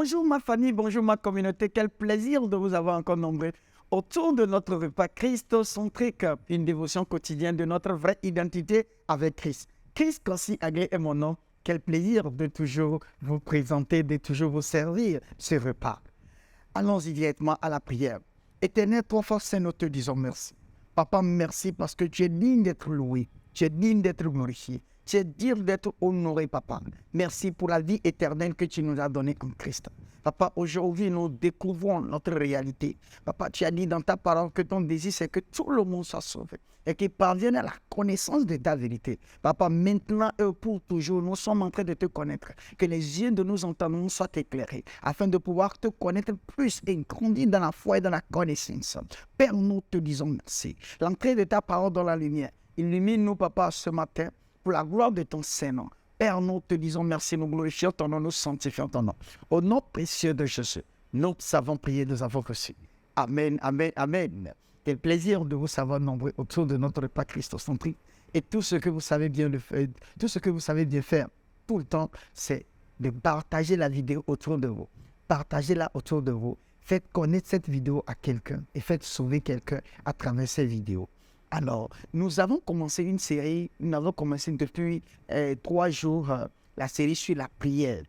Bonjour ma famille, bonjour ma communauté, quel plaisir de vous avoir encore nombreux autour de notre repas Christocentrique, une dévotion quotidienne de notre vraie identité avec Christ. Christ Kossi Agré est mon nom, quel plaisir de toujours vous présenter, de toujours vous servir ce repas. Allons-y directement à la prière. Éternel, toi fort Saint, nous te disons merci. Papa, merci parce que tu es digne d'être loué, tu es digne d'être glorifié. Tu es digne d'être honoré, Papa. Merci pour la vie éternelle que tu nous as donnée en Christ. Papa, aujourd'hui, nous découvrons notre réalité. Papa, tu as dit dans ta parole que ton désir, c'est que tout le monde soit sauvé et qu'il parvienne à la connaissance de ta vérité. Papa, maintenant et pour toujours, nous sommes en train de te connaître. Que les yeux de nos entendements soient éclairés afin de pouvoir te connaître plus et grandir dans la foi et dans la connaissance. Père, nous te disons merci. L'entrée de ta parole dans la lumière. Illumine-nous, Papa, ce matin, pour la gloire de ton Saint-Nom. Père, nous te disons merci, nous glorifions ton nom, nous sanctifions ton nom. Au nom précieux de Jésus, nous savons prier, nous avons reçu. Amen, amen, amen. Quel plaisir de vous savoir nombreux autour de notre repas christocentrique. Et tout ce que vous savez bien faire, tout ce que vous savez bien faire tout le temps, c'est de partager la vidéo autour de vous. Partagez-la autour de vous. Faites connaître cette vidéo à quelqu'un et faites sauver quelqu'un à travers ces vidéos. Alors, nous avons commencé une série, nous avons commencé depuis 3 jours la série sur la prière.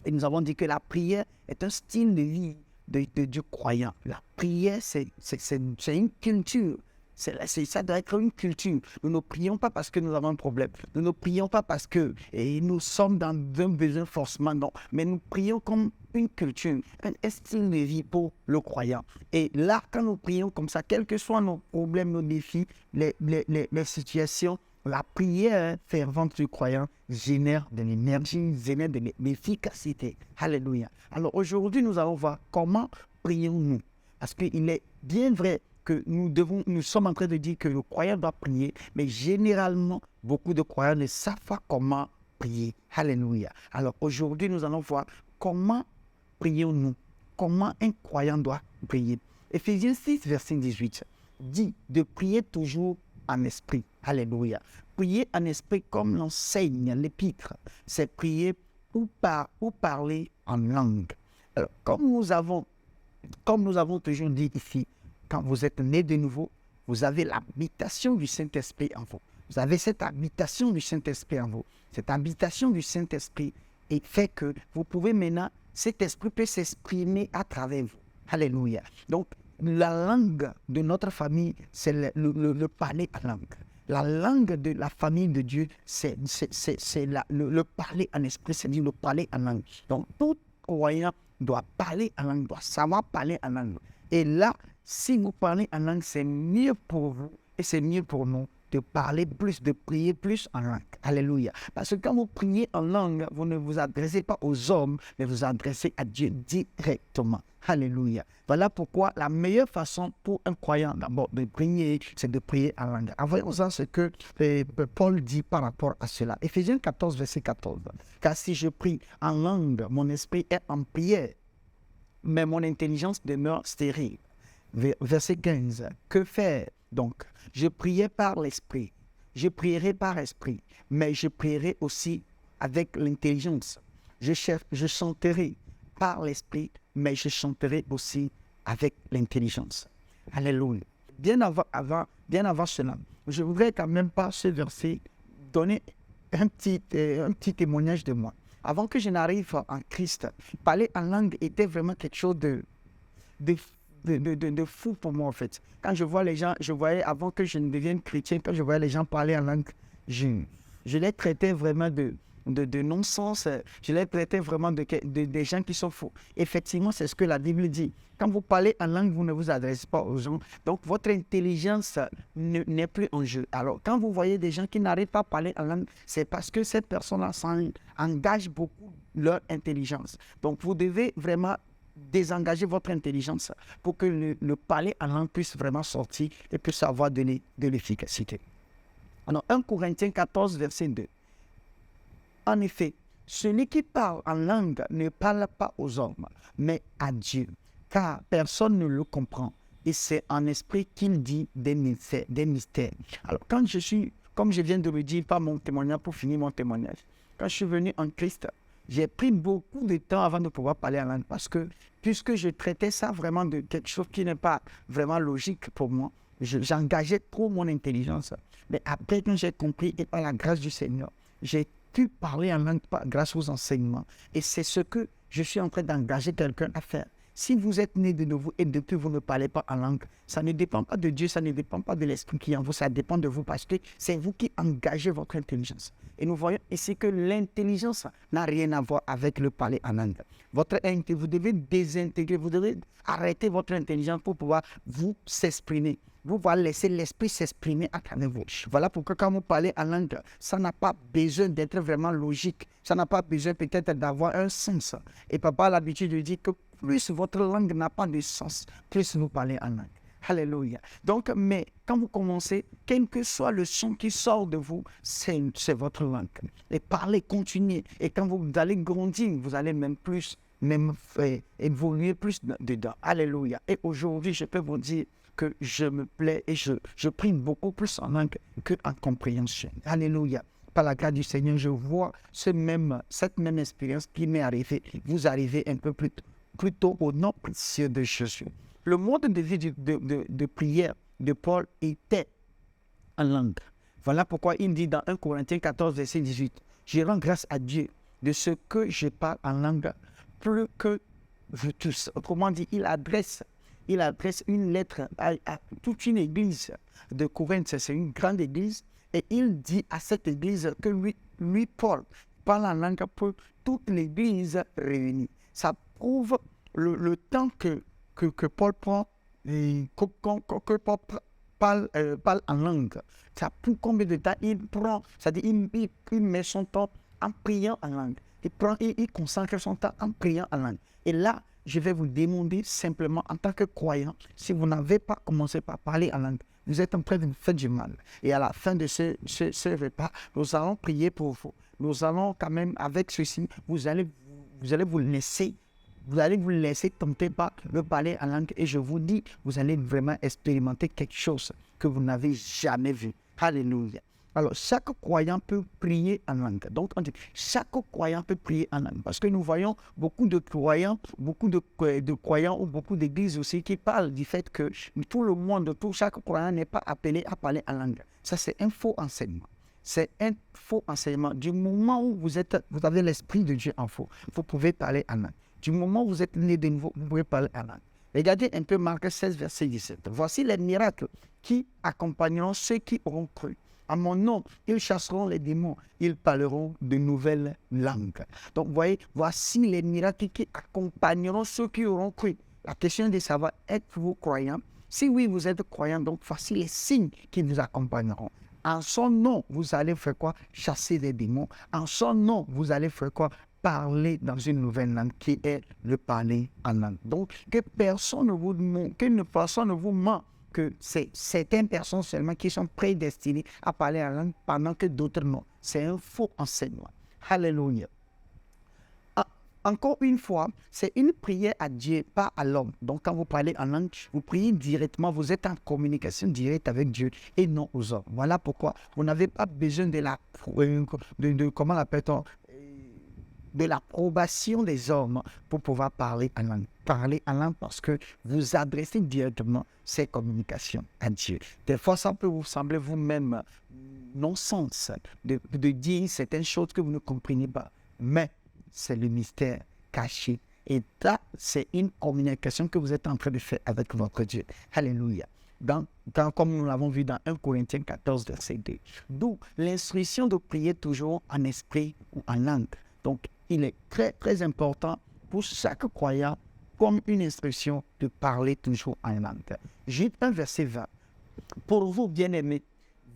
Et nous avons dit que la prière est un style de vie du croyant. La prière, c'est une culture. Ça doit être une culture. Nous ne prions pas parce que nous avons un problème. Nous ne prions pas parce que nous sommes dans un besoin forcément, non. Mais nous prions comme une culture, un style de vie pour le croyant. Et là, quand nous prions comme ça, quels que soient nos problèmes, nos défis, les situations, la prière fervente du croyant génère de l'énergie, génère de l'efficacité. Alléluia. Alors aujourd'hui, nous allons voir comment prions-nous. Parce qu'il est bien vrai que nous sommes en train de dire que le croyant doit prier, mais généralement, beaucoup de croyants ne savent pas comment prier. Alléluia. Alors aujourd'hui, nous allons voir comment prions-nous, comment un croyant doit prier. Éphésiens 6, verset 18, dit de prier toujours en esprit. Alléluia. Prier en esprit comme l'enseigne l'épître, c'est prier ou parler en langue. Alors, comme nous avons toujours dit ici, quand vous êtes né de nouveau, vous avez l'habitation du Saint-Esprit en vous. Vous avez cette habitation du Saint-Esprit en vous. Cette habitation du Saint-Esprit fait que vous pouvez maintenant, cet esprit peut s'exprimer à travers vous. Alléluia. Donc, la langue de notre famille, c'est le parler en langue. La langue de la famille de Dieu, c'est le parler en esprit, c'est-à-dire le parler en langue. Donc, tout croyant doit parler en langue, doit savoir parler en langue. Et là, si vous parlez en langue, c'est mieux pour vous et c'est mieux pour nous de parler plus, de prier plus en langue. Alléluia. Parce que quand vous priez en langue, vous ne vous adressez pas aux hommes, mais vous adressez à Dieu directement. Alléluia. Voilà pourquoi la meilleure façon pour un croyant d'abord de prier, c'est de prier en langue. Voyons-en ce que Paul dit par rapport à cela. Éphésiens 14, verset 14. Car si je prie en langue, mon esprit est en prière, mais mon intelligence demeure stérile. Verset 15. Que faire donc? Je priais par l'esprit. Je prierai par esprit, mais je prierai aussi avec l'intelligence. Je chanterai par l'esprit, mais je chanterai aussi avec l'intelligence. Alléluia. Bien avant cela, je voudrais quand même par ce verset donner un petit témoignage de moi. Avant que je n'arrive en Christ, parler en langue était vraiment quelque chose de fou pour moi en fait. Quand je vois les gens, je voyais avant que je ne devienne chrétien, quand je voyais les gens parler en langue, je les traitais vraiment de non-sens, je les traitais vraiment des gens qui sont faux. Effectivement, c'est ce que la Bible dit. Quand vous parlez en langue, vous ne vous adressez pas aux gens, donc votre intelligence n'est plus en jeu. Alors, quand vous voyez des gens qui n'arrivent pas à parler en langue, c'est parce que cette personne-là engage beaucoup leur intelligence. Donc, vous devez vraiment désengager votre intelligence pour que le parler en langue puisse vraiment sortir et puisse avoir de l'efficacité. Alors, 1 Corinthiens 14, verset 2. En effet, celui qui parle en langue ne parle pas aux hommes, mais à Dieu, car personne ne le comprend. Et c'est en esprit qu'il dit des mystères. Alors, comme je viens de le dire par mon témoignage, pour finir mon témoignage, quand je suis venu en Christ, j'ai pris beaucoup de temps avant de pouvoir parler en langue parce que, puisque je traitais ça vraiment de quelque chose qui n'est pas vraiment logique pour moi, j'engageais trop mon intelligence. Mais après, quand j'ai compris, et par la grâce du Seigneur, j'ai pu parler en langue grâce aux enseignements. Et c'est ce que je suis en train d'engager quelqu'un à faire. Si vous êtes né de nouveau et depuis vous ne parlez pas en langue, ça ne dépend pas de Dieu, ça ne dépend pas de l'Esprit qui est en vous, ça dépend de vous parce que c'est vous qui engagez votre intelligence. Et nous voyons ici que l'intelligence n'a rien à voir avec le parler en langue. Vous devez désintégrer, vous devez arrêter votre intelligence pour pouvoir vous s'exprimer. Vous allez laisser l'esprit s'exprimer à travers vous. Voilà pourquoi quand vous parlez en langue, ça n'a pas besoin d'être vraiment logique. Ça n'a pas besoin peut-être d'avoir un sens. Et papa a l'habitude de dire que plus votre langue n'a pas de sens, plus vous parlez en langue. Alléluia. Donc, mais quand vous commencez, quel que soit le son qui sort de vous, c'est votre langue. Et parlez, continuez. Et quand vous allez grandir, vous allez même évoluer plus dedans. Alléluia. Et aujourd'hui, je peux vous dire que je me plais et je prie beaucoup plus en langue qu'en compréhension. Alléluia. Par la grâce du Seigneur, je vois cette même expérience qui m'est arrivée. Vous arrivez un peu plus tôt au nom précieux de Jésus. Le mode de vie de prière de Paul était en langue. Voilà pourquoi il dit dans 1 Corinthiens 14, verset 18, « Je rends grâce à Dieu de ce que je parle en langue plus que vous tous. » Autrement dit, il adresse une lettre à toute une église de Corinthe. C'est une grande église. Et il dit à cette église que lui Paul, parle en langue pour toute l'église réunie. Ça prouve le temps que Paul prend et que Paul parle en langue. Ça prouve combien de temps il prend. C'est-à-dire il met son temps en priant en langue. Il consacre son temps en priant en langue. Et là, je vais vous demander simplement, en tant que croyant, si vous n'avez pas commencé par parler en langue, vous êtes en train de vous faire du mal. Et à la fin de ce repas, nous allons prier pour vous. Nous allons quand même, avec ceci, vous allez vous laisser tenter par le parler en langue. Et je vous dis, vous allez vraiment expérimenter quelque chose que vous n'avez jamais vu. Alléluia. Alors, chaque croyant peut prier en langue. Donc, on dit, chaque croyant peut prier en langue. Parce que nous voyons beaucoup de croyants ou beaucoup d'églises aussi qui parlent du fait que tout le monde, chaque croyant n'est pas appelé à parler en langue. Ça, c'est un faux enseignement. C'est un faux enseignement. Du moment où vous avez l'Esprit de Dieu en vous, vous pouvez parler en langue. Du moment où vous êtes né de nouveau, vous pouvez parler en langue. Regardez un peu Marc 16, verset 17. Voici les miracles qui accompagneront ceux qui auront cru. À mon nom, ils chasseront les démons, ils parleront de nouvelles langues. Donc, vous voyez, voici les miracles qui accompagneront ceux qui auront cru. La question est de savoir, êtes-vous croyant? Si oui, vous êtes croyant, donc voici les signes qui vous accompagneront. En son nom, vous allez faire quoi? Chasser des démons. En son nom, vous allez faire quoi? Parler dans une nouvelle langue qui est le parler en langue. Donc, que personne ne vous ment que c'est certaines personnes seulement qui sont prédestinées à parler en langue pendant que d'autres non. C'est un faux enseignement. Alléluia. Encore une fois, c'est une prière à Dieu, pas à l'homme. Donc, quand vous parlez en langue, vous priez directement, vous êtes en communication directe avec Dieu et non aux hommes. Voilà pourquoi vous n'avez pas besoin comment l'appelle-t-on, de l'approbation des hommes pour pouvoir parler en langue. Parler en langue parce que vous adressez directement ces communications à Dieu. Des fois, ça peut vous sembler vous-même non-sens de dire certaines choses que vous ne comprenez pas. Mais c'est le mystère caché. Et là, c'est une communication que vous êtes en train de faire avec votre Dieu. Alléluia. Comme nous l'avons vu dans 1 Corinthiens 14, verset 2. D'où l'instruction de prier toujours en esprit ou en langue. Donc, il est très, très important pour chaque croyant, comme une instruction, de parler toujours en langue. Jude 1, verset 20. Pour vous, bien-aimés,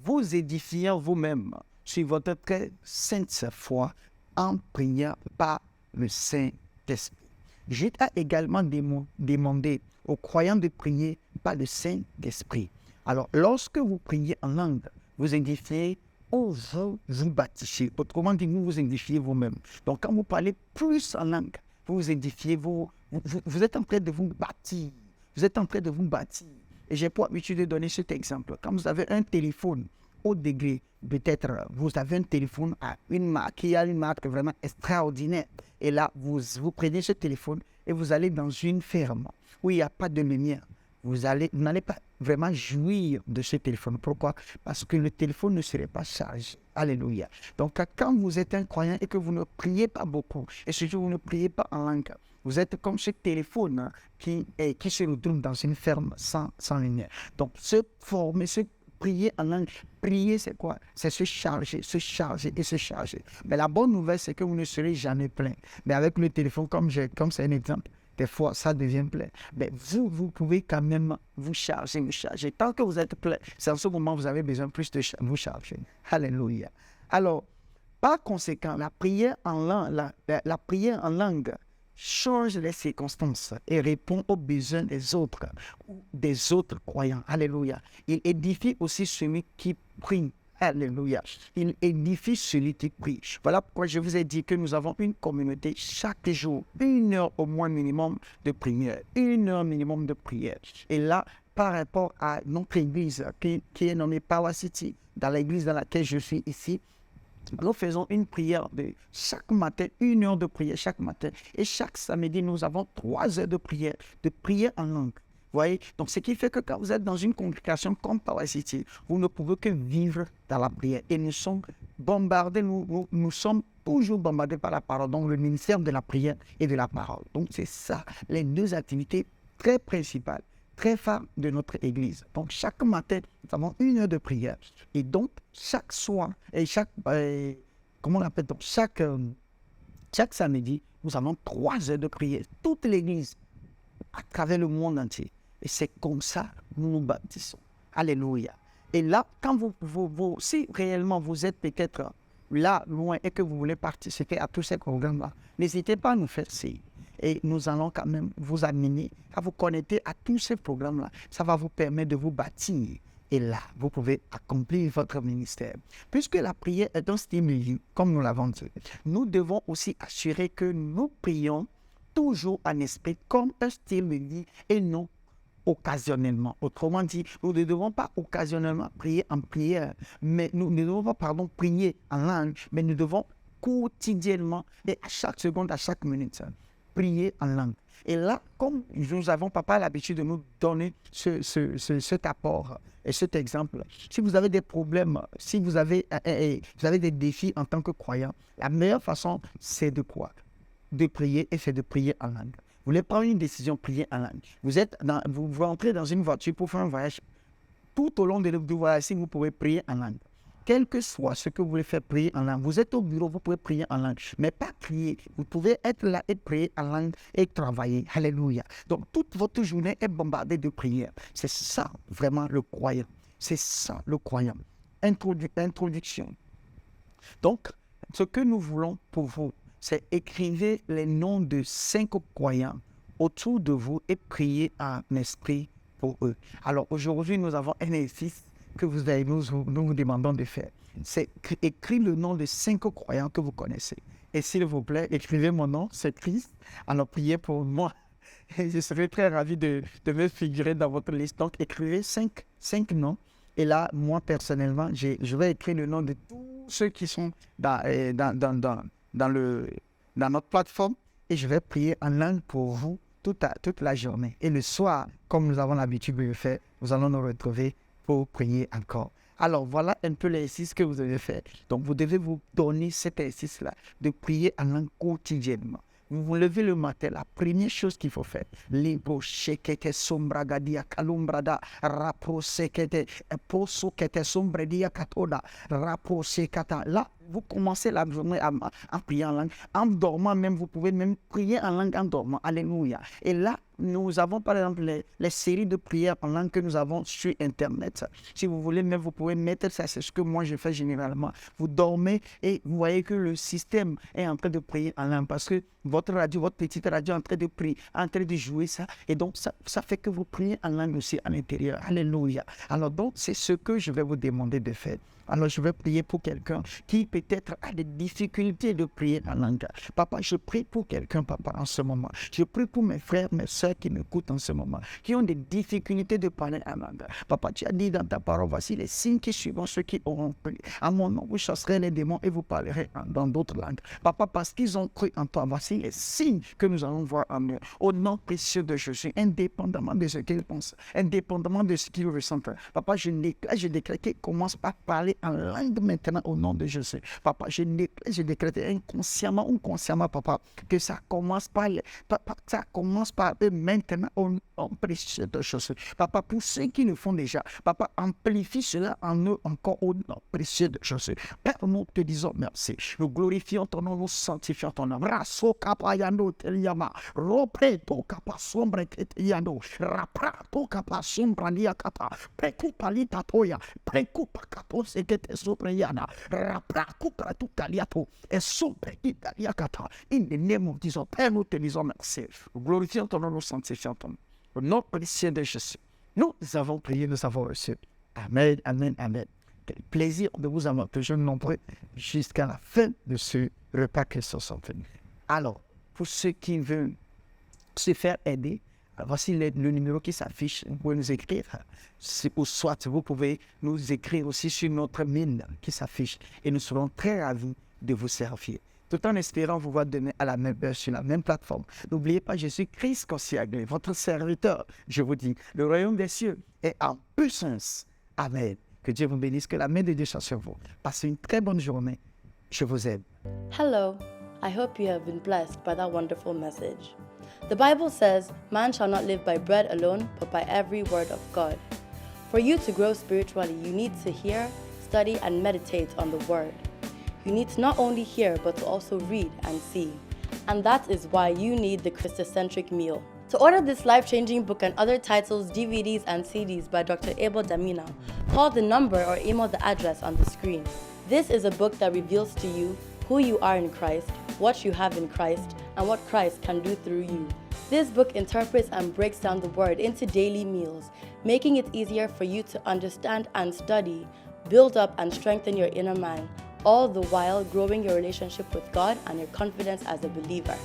vous édifiant vous-même sur votre très sainte foi en priant par le Saint-Esprit. Jude a également demandé aux croyants de prier par le Saint-Esprit. Alors, lorsque vous priez en langue, vous édifiez ou vous bâtissez. Autrement dit, vous édifiez vous-même. Donc, quand vous parlez plus en langue, vous édifiez, vous êtes en train de vous bâtir. Vous êtes en train de vous bâtir. Et j'ai pour habitude de donner cet exemple. Quand vous avez un téléphone haut degré. Peut-être vous avez un téléphone à une marque, qui a une marque vraiment extraordinaire. Et là, vous prenez ce téléphone et vous allez dans une ferme où il n'y a pas de lumière. Vous n'allez pas vraiment jouir de ce téléphone. Pourquoi? Parce que le téléphone ne serait pas chargé. Alléluia. Donc, quand vous êtes un croyant et que vous ne priez pas beaucoup, et surtout vous ne priez pas en langue, vous êtes comme ce téléphone qui se retrouve dans une ferme sans lumière. Donc, prier en langue, prier c'est quoi? C'est se charger et se charger. Mais la bonne nouvelle, c'est que vous ne serez jamais plein. Mais avec le téléphone, comme c'est un exemple, des fois, ça devient plein. Mais vous pouvez quand même vous charger. Tant que vous êtes plein, c'est en ce moment que vous avez besoin plus de vous charger. Alléluia. Alors, par conséquent, la prière en langue change les circonstances et répond aux besoins des autres croyants. Alléluia. Il édifie aussi celui qui prie. Alléluia. Il édifie celui qui prie. Voilà pourquoi je vous ai dit que nous avons une communauté chaque jour, 1 heure au moins minimum de prière. 1 heure minimum de prière. Et là, par rapport à notre église qui est nommée Power City, dans l'église dans laquelle je suis ici, nous faisons une prière de chaque matin, 1 heure de prière chaque matin. Et chaque samedi, nous avons 3 heures de prière en langue. Vous voyez? Donc, ce qui fait que quand vous êtes dans une congrégation comme Power City, vous ne pouvez que vivre dans la prière. Et nous sommes bombardés, nous sommes toujours bombardés par la parole. Donc, le ministère de la prière et de la parole. Donc, c'est ça, les 2 activités très principales, très phares de notre église. Donc, chaque matin, nous avons 1 heure de prière. Et donc, chaque soir, et chaque samedi, nous avons 3 heures de prière. Toute l'église, à travers le monde entier. Et c'est comme ça que nous nous baptisons. Alléluia. Et là, quand si réellement vous êtes peut-être là, loin, et que vous voulez participer à tous ces programmes-là, n'hésitez pas à nous faire signe. Et nous allons quand même vous amener à vous connecter à tous ces programmes-là. Ça va vous permettre de vous bâtir. Et là, vous pouvez accomplir votre ministère. Puisque la prière est un style de vie, comme nous l'avons dit, nous devons aussi assurer que nous prions toujours en esprit comme un style de vie et non occasionnellement. Autrement dit, nous ne devons pas occasionnellement prier en prière, mais nous ne devons pas, prier en langue, mais nous devons quotidiennement et à chaque seconde, à chaque minute, prier en langue. Et là, comme nous avons papa l'habitude de nous donner cet apport et cet exemple, si vous avez des problèmes, si vous avez des défis en tant que croyant, la meilleure façon, c'est de quoi? De prier, et c'est de prier en langue. Vous voulez prendre une décision, prier en langue. Vous entrez dans une voiture pour faire un voyage. Tout au long du voyage, si vous pouvez prier en langue. Quel que soit ce que vous voulez faire, prier en langue. Vous êtes au bureau, vous pouvez prier en langue. Mais pas prier. Vous pouvez être là et prier en langue et travailler. Alléluia. Donc, toute votre journée est bombardée de prières. C'est ça, vraiment, le croyant. C'est ça, le croyant. Introduction. Donc, ce que nous voulons pour vous, c'est écrivez les noms de 5 croyants autour de vous et priez en esprit pour eux. Alors aujourd'hui, nous avons un exercice que nous vous demandons de faire. C'est écrire le nom de 5 croyants que vous connaissez. Et s'il vous plaît, écrivez mon nom, c'est Christ. Alors priez pour moi. Et je serai très ravi de me figurer dans votre liste. Donc écrivez 5 noms. Et là, moi personnellement, je vais écrire le nom de tous ceux qui sont dans notre plateforme et je vais prier en langue pour vous toute la journée. Et le soir, comme nous avons l'habitude de le faire, nous allons nous retrouver pour prier encore. Alors, voilà un peu l'exercice que vous devez faire. Donc, vous devez vous donner cet exercice-là de prier en langue quotidiennement. Vous vous levez le matin, la première chose qu'il faut faire, Libro shekete sombragadia kalumbrada rapro sekete poso kete sombredia katoda rapro sekata. Là, vous commencez la journée en priant en langue. En dormant même, vous pouvez même prier en langue en dormant. Alléluia. Et là, nous avons par exemple les séries de prières en langue que nous avons sur Internet. Si vous voulez, même vous pouvez mettre ça. C'est ce que moi je fais généralement. Vous dormez et vous voyez que le système est en train de prier en langue parce que votre petite radio est en train de prier, en train de jouer ça. Et donc, ça fait que vous priez en langue aussi à l'intérieur. Alléluia. Alors donc, c'est ce que je vais vous demander de faire. Alors, je vais prier pour quelqu'un qui peut-être a des difficultés de prier en langue. Papa, je prie pour quelqu'un, papa, en ce moment. Je prie pour mes frères, mes soeurs sœurs qui m'écoutent en ce moment, qui ont des difficultés de parler en langue. Papa, tu as dit dans ta parole, voici les signes qui suivront ceux qui auront cru. À mon nom, vous chasserez les démons et vous parlerez dans d'autres langues. Papa, parce qu'ils ont cru en toi, voici les signes que nous allons voir en eux. Au nom précieux de Jésus, indépendamment de ce qu'ils pensent, indépendamment de ce qu'ils ressentent. Papa, je déclare qu'ils commencent par parler en langue maintenant au nom de Jésus. Papa, je déclare inconsciemment ou consciemment, papa, que ça commence par eux maintenant au nom précieux de Jésus. Papa, pour ceux qui le font déjà, papa, amplifie cela en eux encore au nom précieux de Jésus. Père, nous te disons merci. Nous glorifions ton nom, nous sanctifions ton nom. Raso kapayano teliama, ropreto kapasombre keteyano, raprato kapasombre liakata, prekupalita toya, prekupa sekete sopreyana, rapraku pratu kaliato, et soprekita liakata. In the name of Jesus, Père, nous te disons merci. Nous glorifions ton nom, nous sanctifions ton nom. Au nom précieux de Jésus. Nous avons prié, nous avons reçu. Amen, amen, amen. Quel plaisir de vous avoir toujours nombreux jusqu'à la fin de ce repas Christos en famille. Alors, pour ceux qui veulent se faire aider, voici le numéro qui s'affiche. Vous pouvez nous écrire. Ou soit vous pouvez nous écrire aussi sur notre mail qui s'affiche. Et nous serons très ravis de vous servir. Tout en espérant vous voir demain à la même heure sur la même plateforme. N'oubliez pas, je suis Christ Koscielny, votre serviteur. Je vous dis, le royaume des cieux est en puissance. Amen. Que Dieu vous bénisse, que la main de Dieu soit sur vous. Passez une très bonne journée. Je vous aime. Hello. I hope you have been blessed by that wonderful message. The Bible says, man shall not live by bread alone, but by every word of God. For you to grow spiritually, you need to hear, study, and meditate on the word. You need to not only hear, but to also read and see. And that is why you need the Christocentric meal. To order this life-changing book and other titles, DVDs, and CDs by Dr. Abel Damina, call the number or email the address on the screen. This is a book that reveals to you who you are in Christ, what you have in Christ, and what Christ can do through you. This book interprets and breaks down the word into daily meals, making it easier for you to understand and study, build up and strengthen your inner man, all the while growing your relationship with God and your confidence as a believer.